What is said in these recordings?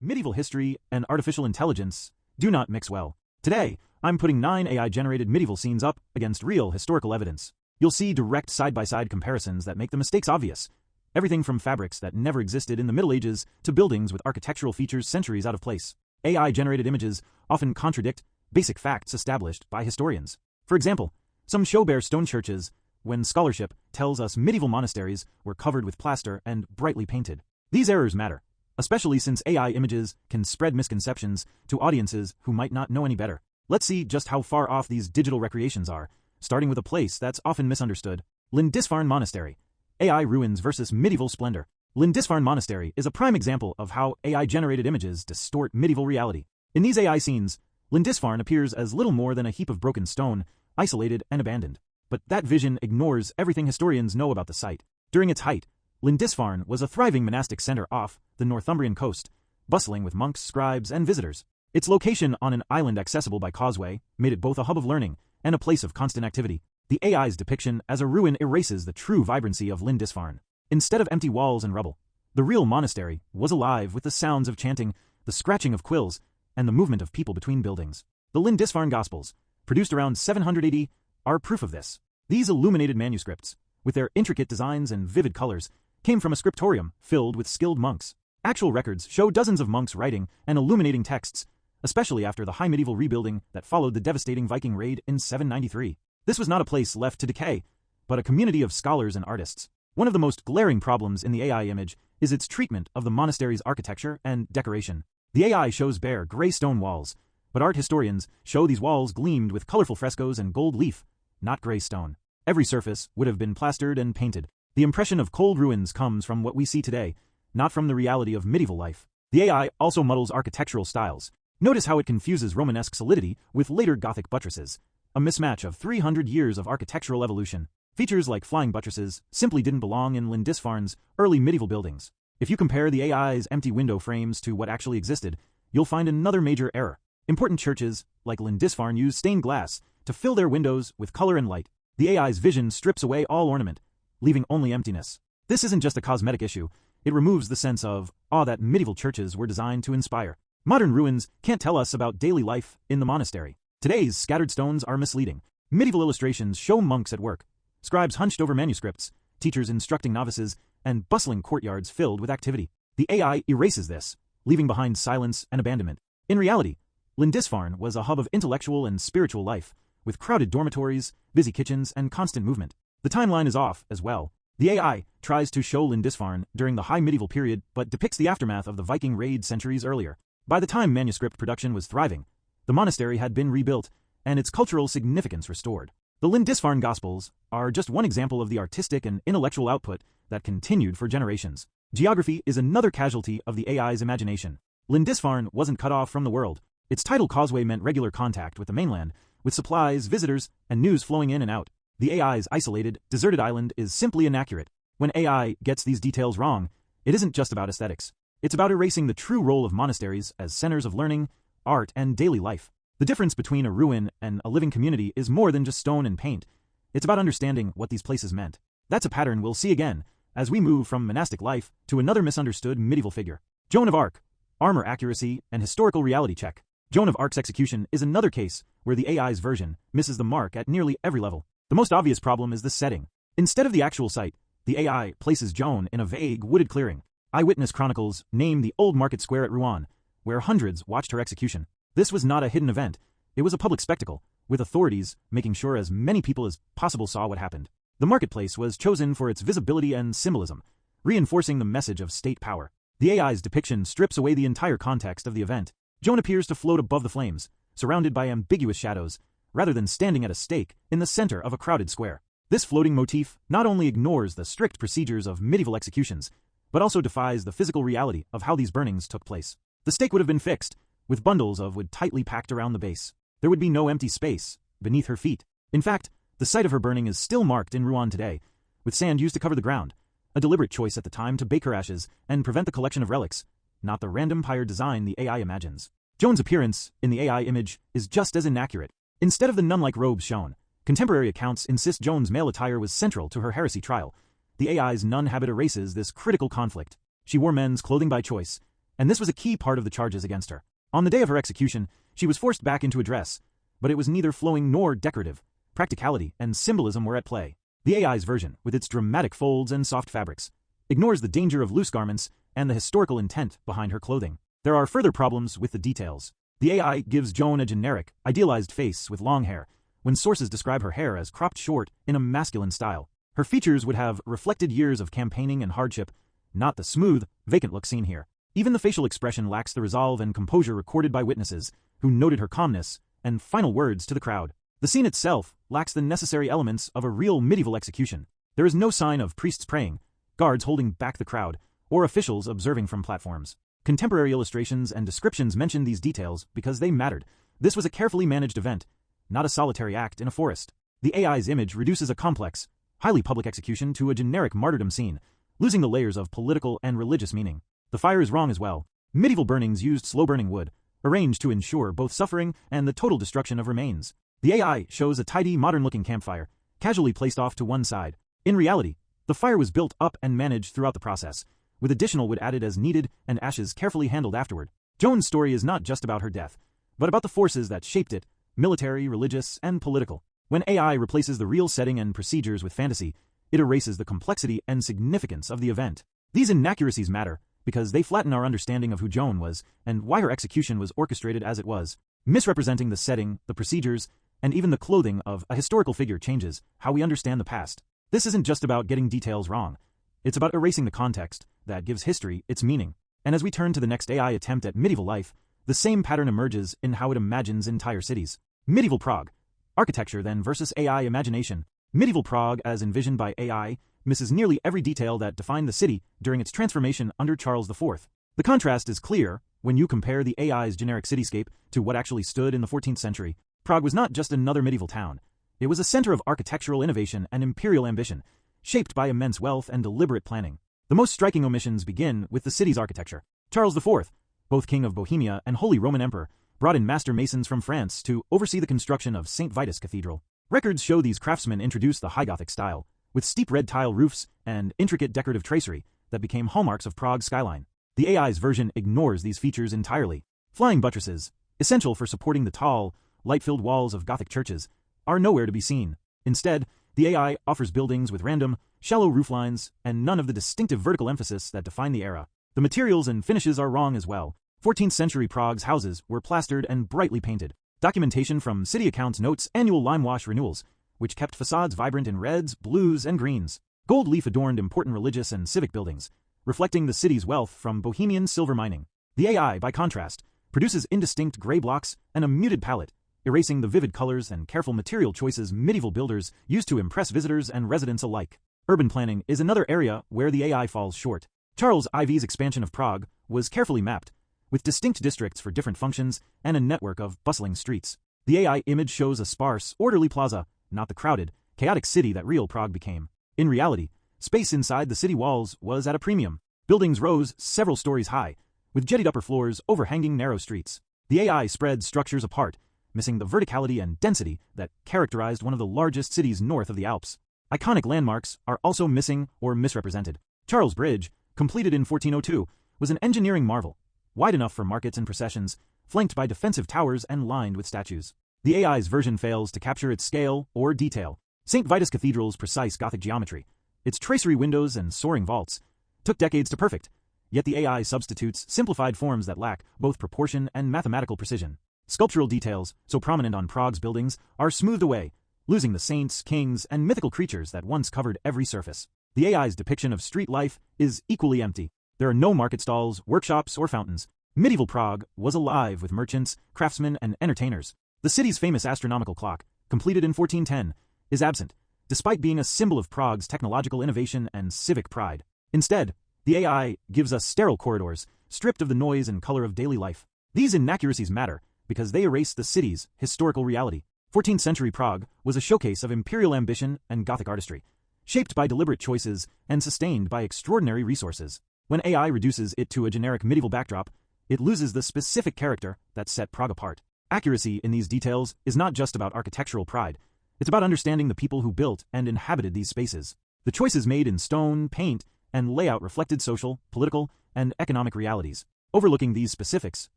Medieval history and artificial intelligence do not mix well. Today, I'm putting 9 AI-generated medieval scenes up against real historical evidence. You'll see direct side-by-side comparisons that make the mistakes obvious. Everything from fabrics that never existed in the Middle Ages to buildings with architectural features centuries out of place. AI-generated images often contradict basic facts established by historians. For example, some show bare stone churches when scholarship tells us medieval monasteries were covered with plaster and brightly painted. These errors matter, especially since AI images can spread misconceptions to audiences who might not know any better. Let's see just how far off these digital recreations are, starting with a place that's often misunderstood: Lindisfarne Monastery. AI ruins versus medieval splendor. Lindisfarne Monastery is a prime example of how AI-generated images distort medieval reality. In these AI scenes, Lindisfarne appears as little more than a heap of broken stone, isolated and abandoned. But that vision ignores everything historians know about the site. During its height, Lindisfarne was a thriving monastic center off the Northumbrian coast, bustling with monks, scribes, and visitors. Its location on an island accessible by causeway made it both a hub of learning and a place of constant activity. The AI's depiction as a ruin erases the true vibrancy of Lindisfarne. Instead of empty walls and rubble, the real monastery was alive with the sounds of chanting, the scratching of quills, and the movement of people between buildings. The Lindisfarne Gospels, produced around 700 AD, are proof of this. These illuminated manuscripts, with their intricate designs and vivid colors, came from a scriptorium filled with skilled monks. Actual records show dozens of monks writing and illuminating texts, especially after the high medieval rebuilding that followed the devastating Viking raid in 793. This was not a place left to decay, but a community of scholars and artists. One of the most glaring problems in the AI image is its treatment of the monastery's architecture and decoration. The AI shows bare gray stone walls, but art historians show these walls gleamed with colorful frescoes and gold leaf, not gray stone. Every surface would have been plastered and painted. The impression of cold ruins comes from what we see today, not from the reality of medieval life. The AI also muddles architectural styles. Notice how it confuses Romanesque solidity with later Gothic buttresses, a mismatch of 300 years of architectural evolution. Features like flying buttresses simply didn't belong in Lindisfarne's early medieval buildings. If you compare the AI's empty window frames to what actually existed, you'll find another major error. Important churches, like Lindisfarne, use stained glass to fill their windows with color and light. The AI's vision strips away all ornament, leaving only emptiness. This isn't just a cosmetic issue, it removes the sense of awe that medieval churches were designed to inspire. Modern ruins can't tell us about daily life in the monastery. Today's scattered stones are misleading. Medieval illustrations show monks at work, scribes hunched over manuscripts, teachers instructing novices, and bustling courtyards filled with activity. The AI erases this, leaving behind silence and abandonment. In reality, Lindisfarne was a hub of intellectual and spiritual life, with crowded dormitories, busy kitchens, and constant movement. The timeline is off as well. The AI tries to show Lindisfarne during the high medieval period but depicts the aftermath of the Viking raid centuries earlier. By the time manuscript production was thriving, the monastery had been rebuilt and its cultural significance restored. The Lindisfarne Gospels are just one example of the artistic and intellectual output that continued for generations. Geography is another casualty of the AI's imagination. Lindisfarne wasn't cut off from the world. Its tidal causeway meant regular contact with the mainland, with supplies, visitors, and news flowing in and out. The AI's isolated, deserted island is simply inaccurate. When AI gets these details wrong, it isn't just about aesthetics. It's about erasing the true role of monasteries as centers of learning, art, and daily life. The difference between a ruin and a living community is more than just stone and paint. It's about understanding what these places meant. That's a pattern we'll see again as we move from monastic life to another misunderstood medieval figure. Joan of Arc. Armor accuracy and historical reality check. Joan of Arc's execution is another case where the AI's version misses the mark at nearly every level. The most obvious problem is the setting. Instead of the actual site, the AI places Joan in a vague, wooded clearing. Eyewitness chronicles name the old market square at Rouen, where hundreds watched her execution. This was not a hidden event, it was a public spectacle, with authorities making sure as many people as possible saw what happened. The marketplace was chosen for its visibility and symbolism, reinforcing the message of state power. The AI's depiction strips away the entire context of the event. Joan appears to float above the flames, surrounded by ambiguous shadows, rather than standing at a stake in the center of a crowded square. This floating motif not only ignores the strict procedures of medieval executions, but also defies the physical reality of how these burnings took place. The stake would have been fixed, with bundles of wood tightly packed around the base. There would be no empty space beneath her feet. In fact, the site of her burning is still marked in Rouen today, with sand used to cover the ground, a deliberate choice at the time to bake her ashes and prevent the collection of relics, not the random pyre design the AI imagines. Joan's appearance in the AI image is just as inaccurate. Instead of the nun-like robes shown, contemporary accounts insist Joan's male attire was central to her heresy trial. The AI's nun habit erases this critical conflict. She wore men's clothing by choice, and this was a key part of the charges against her. On the day of her execution, she was forced back into a dress, but it was neither flowing nor decorative. Practicality and symbolism were at play. The AI's version, with its dramatic folds and soft fabrics, ignores the danger of loose garments and the historical intent behind her clothing. There are further problems with the details. The AI gives Joan a generic, idealized face with long hair, when sources describe her hair as cropped short in a masculine style. Her features would have reflected years of campaigning and hardship, not the smooth, vacant look seen here. Even the facial expression lacks the resolve and composure recorded by witnesses, who noted her calmness and final words to the crowd. The scene itself lacks the necessary elements of a real medieval execution. There is no sign of priests praying, guards holding back the crowd, or officials observing from platforms. Contemporary illustrations and descriptions mention these details because they mattered. This was a carefully managed event, not a solitary act in a forest. The AI's image reduces a complex, highly public execution to a generic martyrdom scene, losing the layers of political and religious meaning. The fire is wrong as well. Medieval burnings used slow-burning wood, arranged to ensure both suffering and the total destruction of remains. The AI shows a tidy, modern-looking campfire, casually placed off to one side. In reality, the fire was built up and managed throughout the process, with additional wood added as needed and ashes carefully handled afterward. Joan's story is not just about her death, but about the forces that shaped it, military, religious, and political. When AI replaces the real setting and procedures with fantasy, it erases the complexity and significance of the event. These inaccuracies matter because they flatten our understanding of who Joan was and why her execution was orchestrated as it was. Misrepresenting the setting, the procedures, and even the clothing of a historical figure changes how we understand the past. This isn't just about getting details wrong. It's about erasing the context that gives history its meaning. And as we turn to the next AI attempt at medieval life, the same pattern emerges in how it imagines entire cities. Medieval Prague. Architecture then versus AI imagination. Medieval Prague, as envisioned by AI, misses nearly every detail that defined the city during its transformation under Charles IV. The contrast is clear when you compare the AI's generic cityscape to what actually stood in the 14th century. Prague was not just another medieval town. It was a center of architectural innovation and imperial ambition, shaped by immense wealth and deliberate planning. The most striking omissions begin with the city's architecture. Charles IV, both King of Bohemia and Holy Roman Emperor, brought in master masons from France to oversee the construction of St. Vitus Cathedral. Records show these craftsmen introduced the High Gothic style, with steep red tile roofs and intricate decorative tracery that became hallmarks of Prague's skyline. The AI's version ignores these features entirely. Flying buttresses, essential for supporting the tall, light-filled walls of Gothic churches, are nowhere to be seen. Instead, the AI offers buildings with random, shallow rooflines and none of the distinctive vertical emphasis that define the era. The materials and finishes are wrong as well. 14th century Prague's houses were plastered and brightly painted. Documentation from city accounts notes annual limewash renewals, which kept facades vibrant in reds, blues, and greens. Gold leaf adorned important religious and civic buildings, reflecting the city's wealth from Bohemian silver mining. The AI, by contrast, produces indistinct gray blocks and a muted palette, erasing the vivid colors and careful material choices medieval builders used to impress visitors and residents alike. Urban planning is another area where the AI falls short. Charles IV's expansion of Prague was carefully mapped, with distinct districts for different functions and a network of bustling streets. The AI image shows a sparse, orderly plaza, not the crowded, chaotic city that real Prague became. In reality, space inside the city walls was at a premium. Buildings rose several stories high, with jettied upper floors overhanging narrow streets. The AI spread structures apart, missing the verticality and density that characterized one of the largest cities north of the Alps. Iconic landmarks are also missing or misrepresented. Charles Bridge, completed in 1402, was an engineering marvel, wide enough for markets and processions, flanked by defensive towers and lined with statues. The AI's version fails to capture its scale or detail. St. Vitus Cathedral's precise Gothic geometry, its tracery windows and soaring vaults, took decades to perfect, yet the AI substitutes simplified forms that lack both proportion and mathematical precision. Sculptural details, so prominent on Prague's buildings, are smoothed away, losing the saints, kings, and mythical creatures that once covered every surface. The AI's depiction of street life is equally empty. There are no market stalls, workshops, or fountains. Medieval Prague was alive with merchants, craftsmen, and entertainers. The city's famous astronomical clock, completed in 1410, is absent, despite being a symbol of Prague's technological innovation and civic pride. Instead, the AI gives us sterile corridors, stripped of the noise and color of daily life. These inaccuracies matter because they erase the city's historical reality. 14th century Prague was a showcase of imperial ambition and Gothic artistry, shaped by deliberate choices and sustained by extraordinary resources. When AI reduces it to a generic medieval backdrop, it loses the specific character that set Prague apart. Accuracy in these details is not just about architectural pride. It's about understanding the people who built and inhabited these spaces. The choices made in stone, paint, and layout reflected social, political, and economic realities. Overlooking these specifics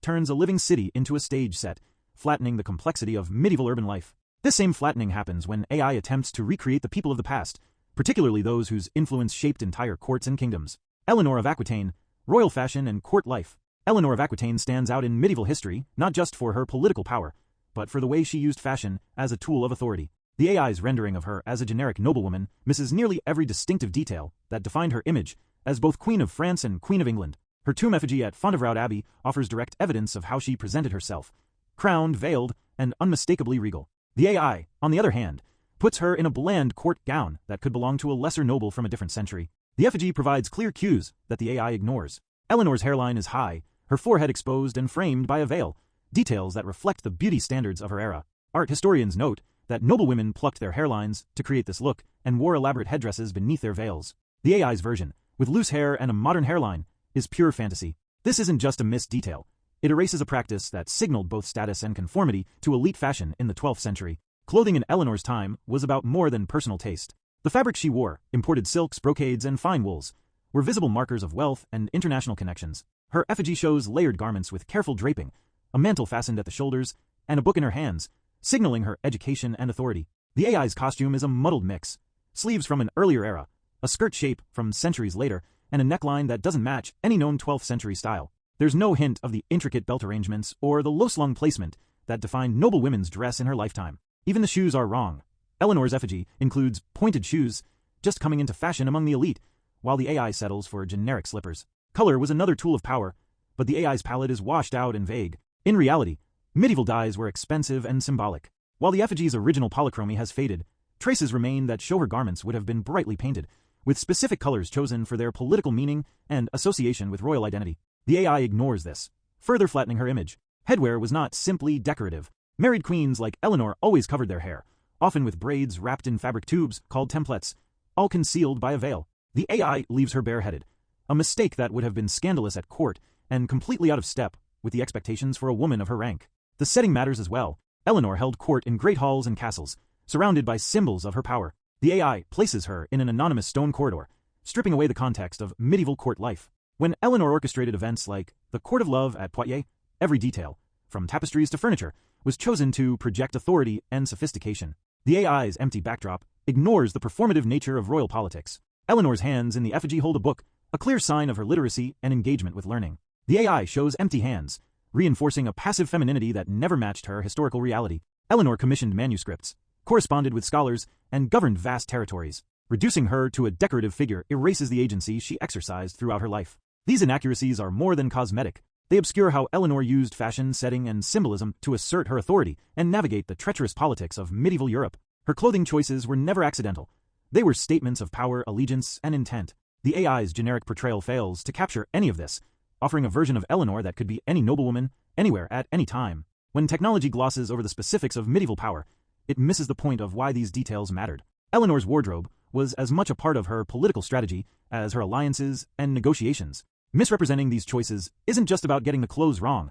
turns a living city into a stage set, flattening the complexity of medieval urban life. This same flattening happens when AI attempts to recreate the people of the past, particularly those whose influence shaped entire courts and kingdoms. Eleanor of Aquitaine, royal fashion and court life. Eleanor of Aquitaine stands out in medieval history not just for her political power, but for the way she used fashion as a tool of authority. The AI's rendering of her as a generic noblewoman misses nearly every distinctive detail that defined her image as both Queen of France and Queen of England. Her tomb effigy at Fontevraud Abbey offers direct evidence of how she presented herself, crowned, veiled, and unmistakably regal. The AI, on the other hand, puts her in a bland court gown that could belong to a lesser noble from a different century. The effigy provides clear cues that the AI ignores. Eleanor's hairline is high, her forehead exposed and framed by a veil, details that reflect the beauty standards of her era. Art historians note that noblewomen plucked their hairlines to create this look and wore elaborate headdresses beneath their veils. The AI's version, with loose hair and a modern hairline, is pure fantasy. This isn't just a missed detail. It erases a practice that signaled both status and conformity to elite fashion in the 12th century. Clothing in Eleanor's time was about more than personal taste. The fabrics she wore, imported silks, brocades, and fine wools, were visible markers of wealth and international connections. Her effigy shows layered garments with careful draping, a mantle fastened at the shoulders, and a book in her hands, signaling her education and authority. The AI's costume is a muddled mix. Sleeves from an earlier era, a skirt shape from centuries later, and a neckline that doesn't match any known 12th century style. There's no hint of the intricate belt arrangements or the low-slung placement that defined noblewomen's dress in her lifetime. Even the shoes are wrong. Eleanor's effigy includes pointed shoes, just coming into fashion among the elite, while the AI settles for generic slippers. Color was another tool of power, but the AI's palette is washed out and vague. In reality, medieval dyes were expensive and symbolic. While the effigy's original polychromy has faded, traces remain that show her garments would have been brightly painted, with specific colors chosen for their political meaning and association with royal identity. The AI ignores this, further flattening her image. Headwear was not simply decorative. Married queens like Eleanor always covered their hair, often with braids wrapped in fabric tubes called templets, all concealed by a veil. The AI leaves her bareheaded, a mistake that would have been scandalous at court and completely out of step with the expectations for a woman of her rank. The setting matters as well. Eleanor held court in great halls and castles, surrounded by symbols of her power. The AI places her in an anonymous stone corridor, stripping away the context of medieval court life. When Eleanor orchestrated events like the Court of Love at Poitiers, every detail, from tapestries to furniture, was chosen to project authority and sophistication. The AI's empty backdrop ignores the performative nature of royal politics. Eleanor's hands in the effigy hold a book, a clear sign of her literacy and engagement with learning. The AI shows empty hands, reinforcing a passive femininity that never matched her historical reality. Eleanor commissioned manuscripts, corresponded with scholars, and governed vast territories. Reducing her to a decorative figure erases the agency she exercised throughout her life. These inaccuracies are more than cosmetic. They obscure how Eleanor used fashion, setting, and symbolism to assert her authority and navigate the treacherous politics of medieval Europe. Her clothing choices were never accidental. They were statements of power, allegiance, and intent. The AI's generic portrayal fails to capture any of this, offering a version of Eleanor that could be any noblewoman, anywhere, at any time. When technology glosses over the specifics of medieval power, it misses the point of why these details mattered. Eleanor's wardrobe was as much a part of her political strategy as her alliances and negotiations. Misrepresenting these choices isn't just about getting the clothes wrong.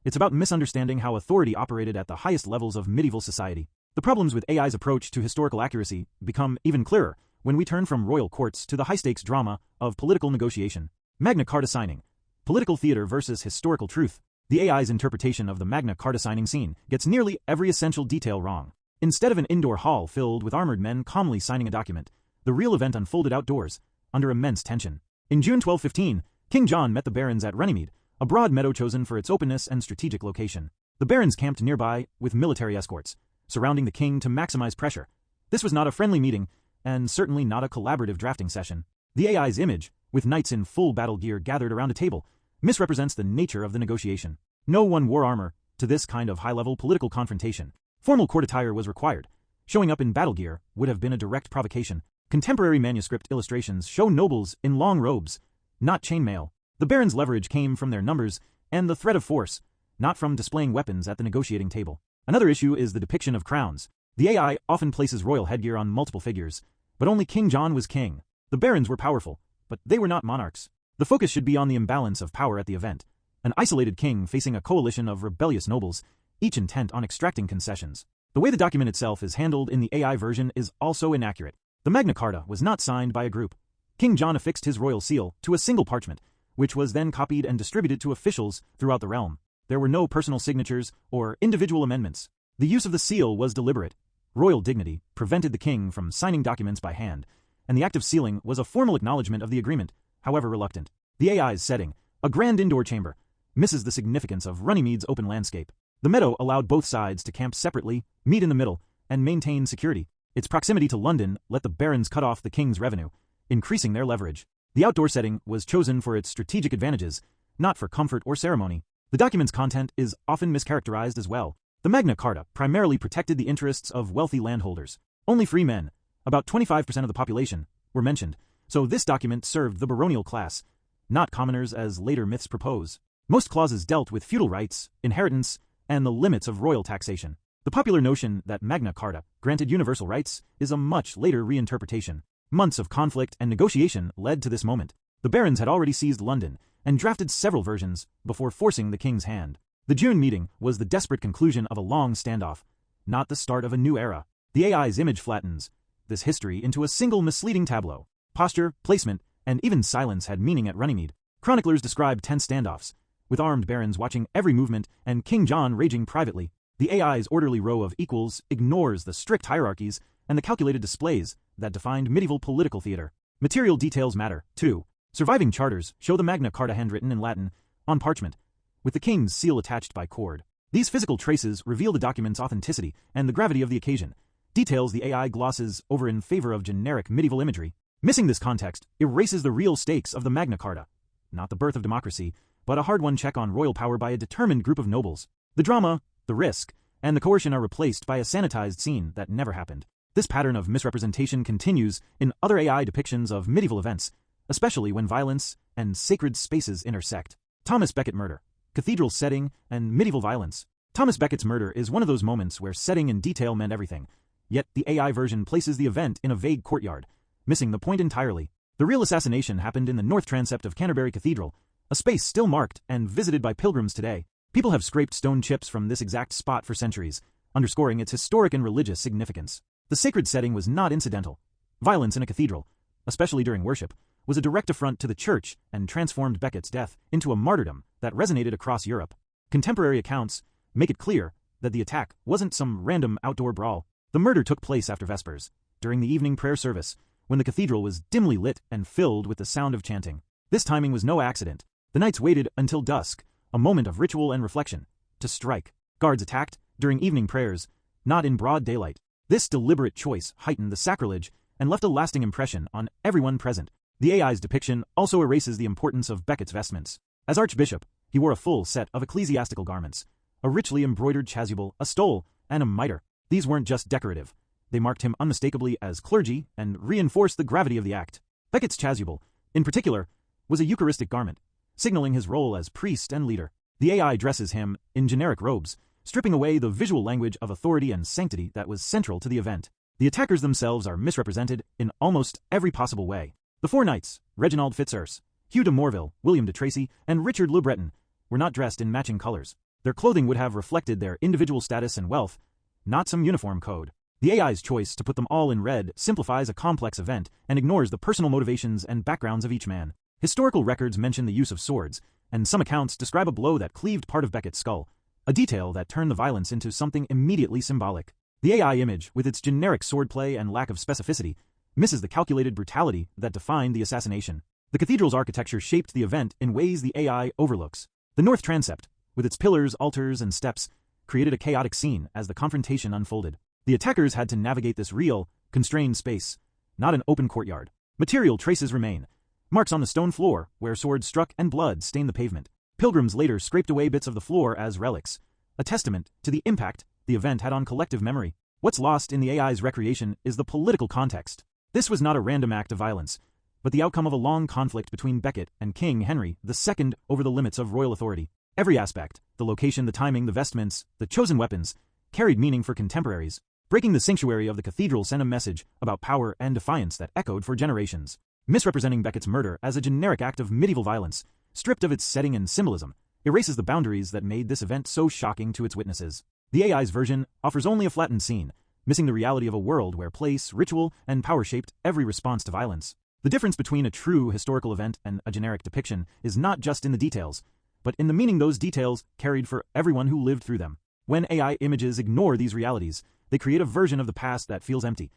It's about misunderstanding how authority operated at the highest levels of medieval society. The problems with AI's approach to historical accuracy become even clearer when we turn from royal courts to the high-stakes drama of political negotiation. Magna Carta signing. Political theater versus historical truth. The AI's interpretation of the Magna Carta signing scene gets nearly every essential detail wrong. Instead of an indoor hall filled with armored men calmly signing a document, the real event unfolded outdoors, under immense tension. In June 1215, King John met the barons at Runnymede, a broad meadow chosen for its openness and strategic location. The barons camped nearby with military escorts, surrounding the king to maximize pressure. This was not a friendly meeting, and certainly not a collaborative drafting session. The AI's image, with knights in full battle gear gathered around a table, misrepresents the nature of the negotiation. No one wore armor to this kind of high-level political confrontation. Formal court attire was required. Showing up in battle gear would have been a direct provocation. Contemporary manuscript illustrations show nobles in long robes, not chainmail. The barons' leverage came from their numbers and the threat of force, not from displaying weapons at the negotiating table. Another issue is the depiction of crowns. The AI often places royal headgear on multiple figures, but only King John was king. The barons were powerful, but they were not monarchs. The focus should be on the imbalance of power at the event. An isolated king facing a coalition of rebellious nobles, each intent on extracting concessions. The way the document itself is handled in the AI version is also inaccurate. The Magna Carta was not signed by a group. King John affixed his royal seal to a single parchment, which was then copied and distributed to officials throughout the realm. There were no personal signatures or individual amendments. The use of the seal was deliberate. Royal dignity prevented the king from signing documents by hand, and the act of sealing was a formal acknowledgement of the agreement, however reluctant. The AI's setting, a grand indoor chamber, misses the significance of Runnymede open landscape. The meadow allowed both sides to camp separately, meet in the middle, and maintain security. Its proximity to London let the barons cut off the king's revenue, increasing their leverage. The outdoor setting was chosen for its strategic advantages, not for comfort or ceremony. The document's content is often mischaracterized as well. The Magna Carta primarily protected the interests of wealthy landholders. Only free men, about 25% of the population, were mentioned, so this document served the baronial class, not commoners as later myths propose. Most clauses dealt with feudal rights, inheritance, and the limits of royal taxation. The popular notion that Magna Carta granted universal rights is a much later reinterpretation. Months of conflict and negotiation led to this moment. The barons had already seized London and drafted several versions before forcing the king's hand. The June meeting was the desperate conclusion of a long standoff, not the start of a new era. The AI's image flattens this history into a single misleading tableau. Posture, placement, and even silence had meaning at Runnymede. Chroniclers describe tense standoffs, with armed barons watching every movement and King John raging privately. The AI's orderly row of equals ignores the strict hierarchies and the calculated displays that defined medieval political theater. Material details matter, too. Surviving charters show the Magna Carta handwritten in Latin, on parchment, with the king's seal attached by cord. These physical traces reveal the document's authenticity and the gravity of the occasion, details the AI glosses over in favor of generic medieval imagery. Missing this context erases the real stakes of the Magna Carta. Not the birth of democracy, but a hard-won check on royal power by a determined group of nobles. The drama, the risk, and the coercion are replaced by a sanitized scene that never happened. This pattern of misrepresentation continues in other AI depictions of medieval events, especially when violence and sacred spaces intersect. Thomas Becket murder, cathedral setting, and medieval violence. Thomas Becket's murder is one of those moments where setting and detail meant everything, yet the AI version places the event in a vague courtyard, missing the point entirely. The real assassination happened in the north transept of Canterbury Cathedral, a space still marked and visited by pilgrims today. People have scraped stone chips from this exact spot for centuries, underscoring its historic and religious significance. The sacred setting was not incidental. Violence in a cathedral, especially during worship, was a direct affront to the church and transformed Becket's death into a martyrdom that resonated across Europe. Contemporary accounts make it clear that the attack wasn't some random outdoor brawl. The murder took place after Vespers, during the evening prayer service, when the cathedral was dimly lit and filled with the sound of chanting. This timing was no accident. The knights waited until dusk, a moment of ritual and reflection, to strike. Guards attacked during evening prayers, not in broad daylight. This deliberate choice heightened the sacrilege and left a lasting impression on everyone present. The AI's depiction also erases the importance of Becket's vestments. As archbishop, he wore a full set of ecclesiastical garments, a richly embroidered chasuble, a stole, and a mitre. These weren't just decorative. They marked him unmistakably as clergy and reinforced the gravity of the act. Becket's chasuble, in particular, was a Eucharistic garment, signaling his role as priest and leader. The AI dresses him in generic robes, stripping away the visual language of authority and sanctity that was central to the event. The attackers themselves are misrepresented in almost every possible way. The four knights, Reginald Fitzurse, Hugh de Morville, William de Tracy, and Richard Le Breton, were not dressed in matching colors. Their clothing would have reflected their individual status and wealth, not some uniform code. The AI's choice to put them all in red simplifies a complex event and ignores the personal motivations and backgrounds of each man. Historical records mention the use of swords, and some accounts describe a blow that cleaved part of Becket's skull, a detail that turned the violence into something immediately symbolic. The AI image, with its generic swordplay and lack of specificity, misses the calculated brutality that defined the assassination. The cathedral's architecture shaped the event in ways the AI overlooks. The north transept, with its pillars, altars, and steps, created a chaotic scene as the confrontation unfolded. The attackers had to navigate this real, constrained space, not an open courtyard. Material traces remain. Marks on the stone floor, where swords struck and blood stained the pavement. Pilgrims later scraped away bits of the floor as relics, a testament to the impact the event had on collective memory. What's lost in the AI's recreation is the political context. This was not a random act of violence, but the outcome of a long conflict between Becket and King Henry II over the limits of royal authority. Every aspect, the location, the timing, the vestments, the chosen weapons, carried meaning for contemporaries. Breaking the sanctuary of the cathedral sent a message about power and defiance that echoed for generations. Misrepresenting Becket's murder as a generic act of medieval violence, stripped of its setting and symbolism, erases the boundaries that made this event so shocking to its witnesses. The AI's version offers only a flattened scene, missing the reality of a world where place, ritual, and power shaped every response to violence. The difference between a true historical event and a generic depiction is not just in the details, but in the meaning those details carried for everyone who lived through them. When AI images ignore these realities, they create a version of the past that feels empty.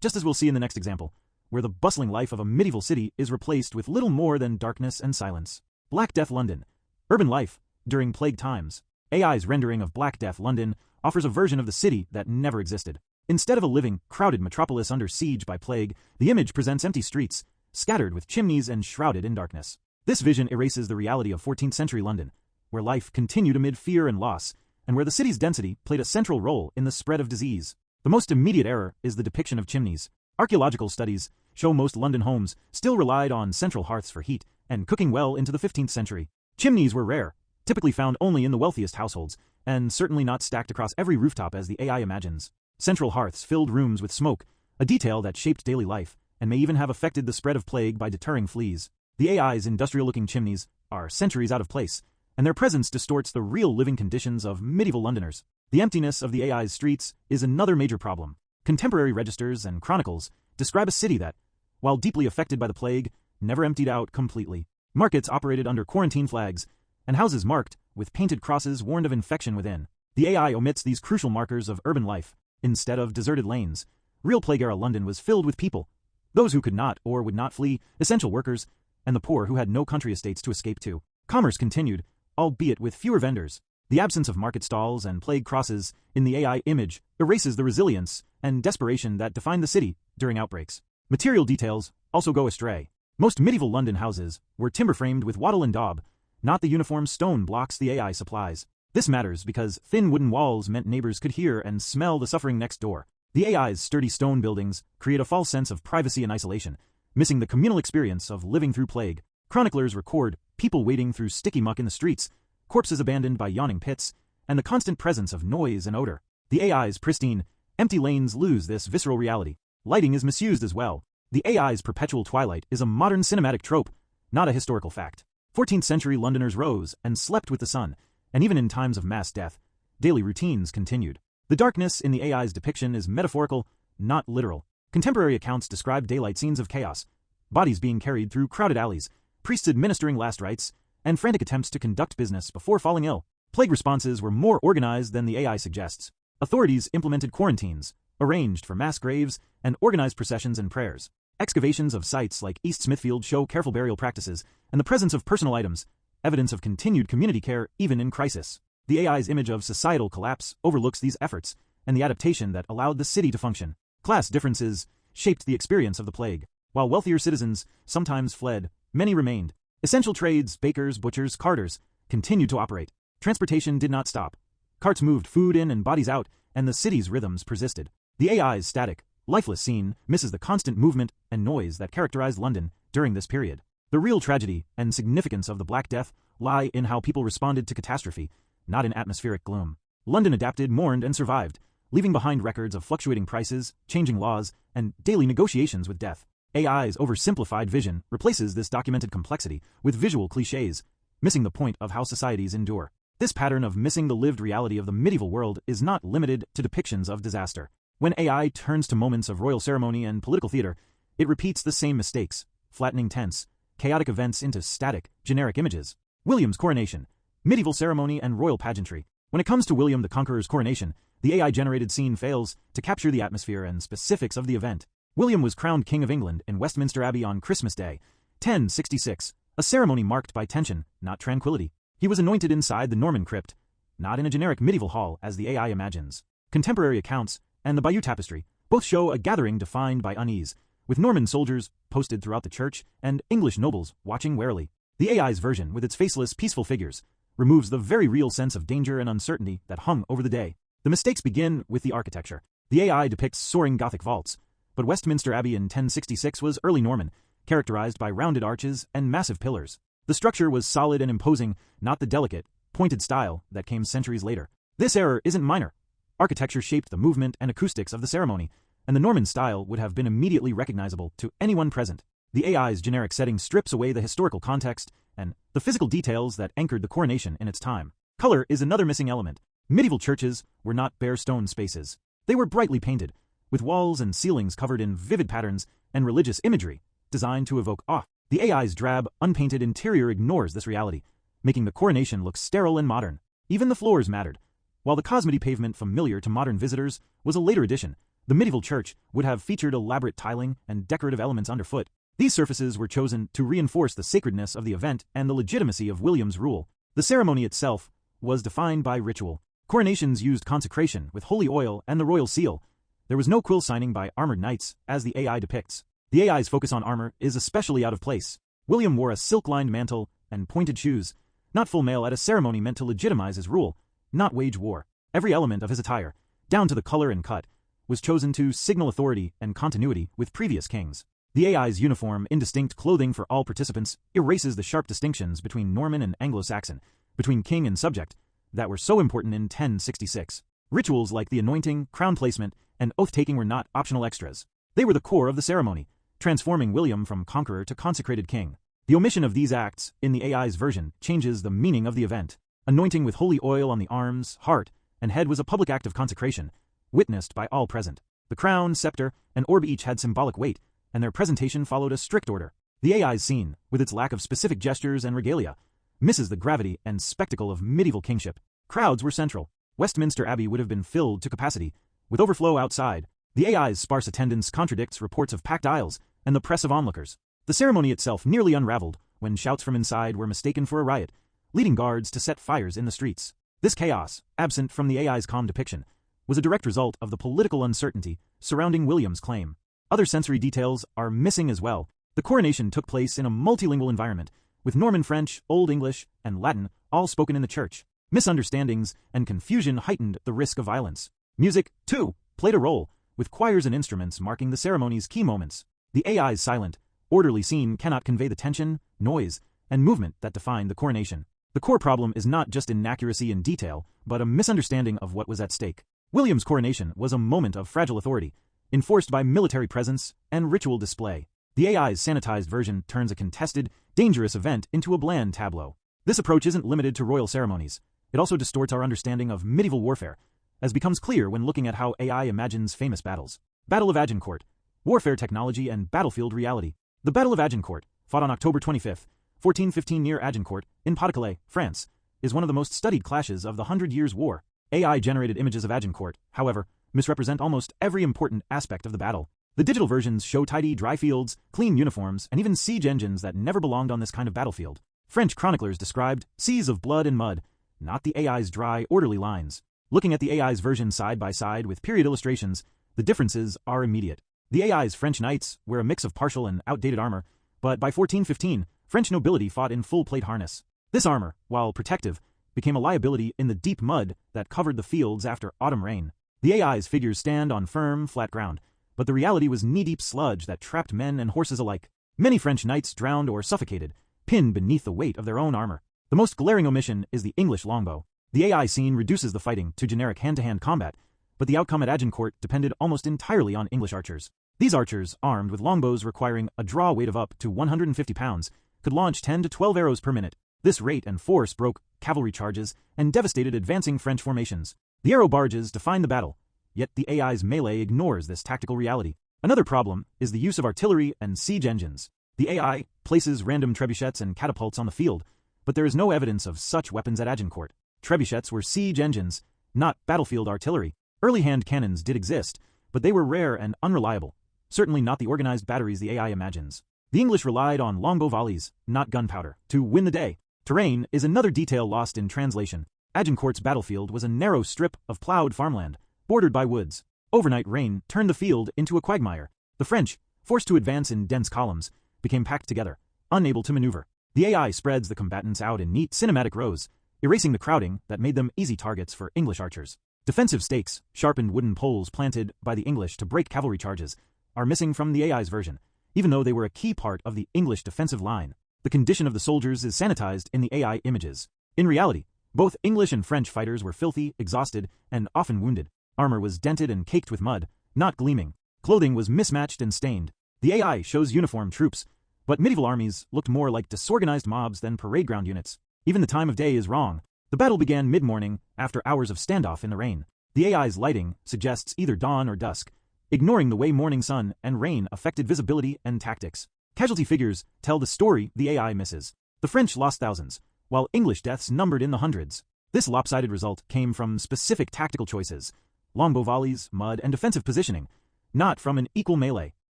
Just as we'll see in the next example, where the bustling life of a medieval city is replaced with little more than darkness and silence. Black Death London. Urban life during plague times. AI's rendering of Black Death London offers a version of the city that never existed. Instead of a living, crowded metropolis under siege by plague, the image presents empty streets, scattered with chimneys and shrouded in darkness. This vision erases the reality of 14th century London, where life continued amid fear and loss, and where the city's density played a central role in the spread of disease. The most immediate error is the depiction of chimneys. Archaeological studies show most London homes still relied on central hearths for heat and cooking well into the 15th century. Chimneys were rare, typically found only in the wealthiest households, and certainly not stacked across every rooftop as the AI imagines. Central hearths filled rooms with smoke, a detail that shaped daily life, and may even have affected the spread of plague by deterring fleas. The AI's industrial-looking chimneys are centuries out of place, and their presence distorts the real living conditions of medieval Londoners. The emptiness of the AI's streets is another major problem. Contemporary registers and chronicles describe a city that, while deeply affected by the plague, never emptied out completely. Markets operated under quarantine flags, and houses marked with painted crosses warned of infection within. The AI omits these crucial markers of urban life. Instead of deserted lanes, real plague-era London was filled with people. Those who could not or would not flee, essential workers, and the poor who had no country estates to escape to. Commerce continued, albeit with fewer vendors. The absence of market stalls and plague crosses in the AI image erases the resilience and desperation that defined the city during outbreaks. Material details also go astray. Most medieval London houses were timber-framed with wattle and daub, not the uniform stone blocks the AI supplies. This matters because thin wooden walls meant neighbors could hear and smell the suffering next door. The AI's sturdy stone buildings create a false sense of privacy and isolation, missing the communal experience of living through plague. Chroniclers record people wading through sticky muck in the streets, corpses abandoned by yawning pits, and the constant presence of noise and odor. The AI's pristine, empty lanes lose this visceral reality. Lighting is misused as well. The AI's perpetual twilight is a modern cinematic trope, not a historical fact. 14th century Londoners rose and slept with the sun, and even in times of mass death, daily routines continued. The darkness in the AI's depiction is metaphorical, not literal. Contemporary accounts describe daylight scenes of chaos, bodies being carried through crowded alleys, priests administering last rites, and frantic attempts to conduct business before falling ill. Plague responses were more organized than the AI suggests. Authorities implemented quarantines, arranged for mass graves, and organized processions and prayers. Excavations of sites like East Smithfield show careful burial practices and the presence of personal items, evidence of continued community care even in crisis. The AI's image of societal collapse overlooks these efforts and the adaptation that allowed the city to function. Class differences shaped the experience of the plague. While wealthier citizens sometimes fled, many remained. Essential trades, bakers, butchers, carters, continued to operate. Transportation did not stop. Carts moved food in and bodies out, and the city's rhythms persisted. The AI's static, lifeless scene misses the constant movement and noise that characterized London during this period. The real tragedy and significance of the Black Death lie in how people responded to catastrophe, not in atmospheric gloom. London adapted, mourned, and survived, leaving behind records of fluctuating prices, changing laws, and daily negotiations with death. AI's oversimplified vision replaces this documented complexity with visual cliches, missing the point of how societies endure. This pattern of missing the lived reality of the medieval world is not limited to depictions of disaster. When AI turns to moments of royal ceremony and political theater, it repeats the same mistakes, flattening tense, chaotic events into static, generic images. William's coronation, medieval ceremony and royal pageantry. When it comes to William the Conqueror's coronation, the AI-generated scene fails to capture the atmosphere and specifics of the event. William was crowned King of England in Westminster Abbey on Christmas Day, 1066, a ceremony marked by tension, not tranquility. He was anointed inside the Norman crypt, not in a generic medieval hall as the AI imagines. Contemporary accounts and the Bayeux Tapestry both show a gathering defined by unease, with Norman soldiers posted throughout the church and English nobles watching warily. The AI's version, with its faceless, peaceful figures, removes the very real sense of danger and uncertainty that hung over the day. The mistakes begin with the architecture. The AI depicts soaring Gothic vaults, but Westminster Abbey in 1066 was early Norman, characterized by rounded arches and massive pillars. The structure was solid and imposing, not the delicate, pointed style that came centuries later. This error isn't minor. Architecture shaped the movement and acoustics of the ceremony, and the Norman style would have been immediately recognizable to anyone present. The AI's generic setting strips away the historical context and the physical details that anchored the coronation in its time. Color is another missing element. Medieval churches were not bare stone spaces. They were brightly painted, with walls and ceilings covered in vivid patterns and religious imagery. designed to evoke awe. The AI's drab, unpainted interior ignores this reality, making the coronation look sterile and modern. Even the floors mattered. While the cosmety pavement familiar to modern visitors was a later addition, the medieval church would have featured elaborate tiling and decorative elements underfoot. These surfaces were chosen to reinforce the sacredness of the event and the legitimacy of William's rule. The ceremony itself was defined by ritual. Coronations used consecration with holy oil and the royal seal. There was no quill signing by armored knights, as the AI depicts. The AI's focus on armor is especially out of place. William wore a silk-lined mantle and pointed shoes. Not full mail at a ceremony meant to legitimize his rule, not wage war. Every element of his attire, down to the color and cut, was chosen to signal authority and continuity with previous kings. The AI's uniform, indistinct clothing for all participants, erases the sharp distinctions between Norman and Anglo-Saxon, between king and subject, that were so important in 1066. Rituals like the anointing, crown placement, and oath-taking were not optional extras. They were the core of the ceremony, transforming William from conqueror to consecrated king. The omission of these acts in the AI's version changes the meaning of the event. Anointing with holy oil on the arms, heart, and head was a public act of consecration, witnessed by all present. The crown, scepter, and orb each had symbolic weight, and their presentation followed a strict order. The AI's scene, with its lack of specific gestures and regalia, misses the gravity and spectacle of medieval kingship. Crowds were central. Westminster Abbey would have been filled to capacity, with overflow outside. The AI's sparse attendance contradicts reports of packed aisles and the press of onlookers. The ceremony itself nearly unraveled when shouts from inside were mistaken for a riot, leading guards to set fires in the streets. This chaos, absent from the AI's calm depiction, was a direct result of the political uncertainty surrounding William's claim. Other sensory details are missing as well. The coronation took place in a multilingual environment, with Norman French, Old English, and Latin all spoken in the church. Misunderstandings and confusion heightened the risk of violence. Music, too, played a role, with choirs and instruments marking the ceremony's key moments. The AI's silent, orderly scene cannot convey the tension, noise, and movement that defined the coronation. The core problem is not just inaccuracy in detail, but a misunderstanding of what was at stake. William's coronation was a moment of fragile authority, enforced by military presence and ritual display. The AI's sanitized version turns a contested, dangerous event into a bland tableau. This approach isn't limited to royal ceremonies. It also distorts our understanding of medieval warfare, as becomes clear when looking at how AI imagines famous battles. Battle of Agincourt. Warfare technology and battlefield reality. The Battle of Agincourt, fought on October 25, 1415 near Agincourt, in Pas-de-Calais, France, is one of the most studied clashes of the 100 Years' War. AI-generated images of Agincourt, however, misrepresent almost every important aspect of the battle. The digital versions show tidy, dry fields, clean uniforms, and even siege engines that never belonged on this kind of battlefield. French chroniclers described seas of blood and mud, not the AI's dry, orderly lines. Looking at the AI's version side by side with period illustrations, the differences are immediate. The AI's French knights wear a mix of partial and outdated armor, but by 1415, French nobility fought in full plate harness. This armor, while protective, became a liability in the deep mud that covered the fields after autumn rain. The AI's figures stand on firm, flat ground, but the reality was knee-deep sludge that trapped men and horses alike. Many French knights drowned or suffocated, pinned beneath the weight of their own armor. The most glaring omission is the English longbow. The AI scene reduces the fighting to generic hand-to-hand combat, but the outcome at Agincourt depended almost entirely on English archers. These archers, armed with longbows requiring a draw weight of up to 150 pounds, could launch 10 to 12 arrows per minute. This rate and force broke cavalry charges and devastated advancing French formations. The arrow barges defined the battle, yet the AI's melee ignores this tactical reality. Another problem is the use of artillery and siege engines. The AI places random trebuchets and catapults on the field, but there is no evidence of such weapons at Agincourt. Trebuchets were siege engines, not battlefield artillery. Early hand cannons did exist, but they were rare and unreliable, certainly not the organized batteries the AI imagines. The English relied on longbow volleys, not gunpowder, to win the day. Terrain is another detail lost in translation. Agincourt's battlefield was a narrow strip of plowed farmland, bordered by woods. Overnight rain turned the field into a quagmire. The French, forced to advance in dense columns, became packed together, unable to maneuver. The AI spreads the combatants out in neat cinematic rows, erasing the crowding that made them easy targets for English archers. Defensive stakes, sharpened wooden poles planted by the English to break cavalry charges, are missing from the AI's version, even though they were a key part of the English defensive line. The condition of the soldiers is sanitized in the AI images. In reality, both English and French fighters were filthy, exhausted, and often wounded. Armor was dented and caked with mud, not gleaming. Clothing was mismatched and stained. The AI shows uniformed troops, but medieval armies looked more like disorganized mobs than parade ground units. Even the time of day is wrong. The battle began mid-morning, after hours of standoff in the rain. The AI's lighting suggests either dawn or dusk, ignoring the way morning sun and rain affected visibility and tactics. Casualty figures tell the story the AI misses. The French lost thousands, while English deaths numbered in the hundreds. This lopsided result came from specific tactical choices, longbow volleys, mud, and defensive positioning, not from an equal melee.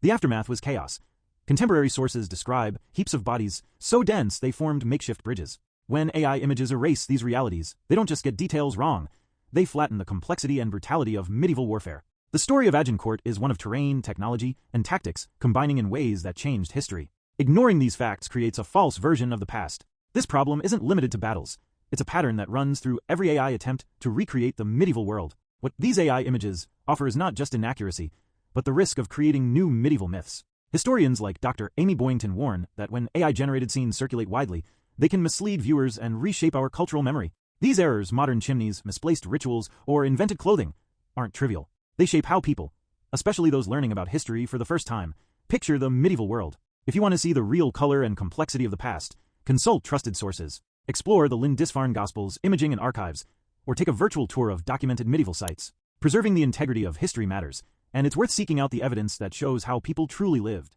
The aftermath was chaos. Contemporary sources describe heaps of bodies so dense they formed makeshift bridges. When AI images erase these realities, they don't just get details wrong, they flatten the complexity and brutality of medieval warfare. The story of Agincourt is one of terrain, technology, and tactics combining in ways that changed history. Ignoring these facts creates a false version of the past. This problem isn't limited to battles. It's a pattern that runs through every AI attempt to recreate the medieval world. What these AI images offer is not just inaccuracy, but the risk of creating new medieval myths. Historians like Dr. Amy Boyington warn that when AI-generated scenes circulate widely, they can mislead viewers and reshape our cultural memory. These errors, modern chimneys, misplaced rituals, or invented clothing, aren't trivial. They shape how people, especially those learning about history for the first time, picture the medieval world. If you want to see the real color and complexity of the past, consult trusted sources. Explore the Lindisfarne Gospels, imaging and archives, or take a virtual tour of documented medieval sites. Preserving the integrity of history matters, and it's worth seeking out the evidence that shows how people truly lived.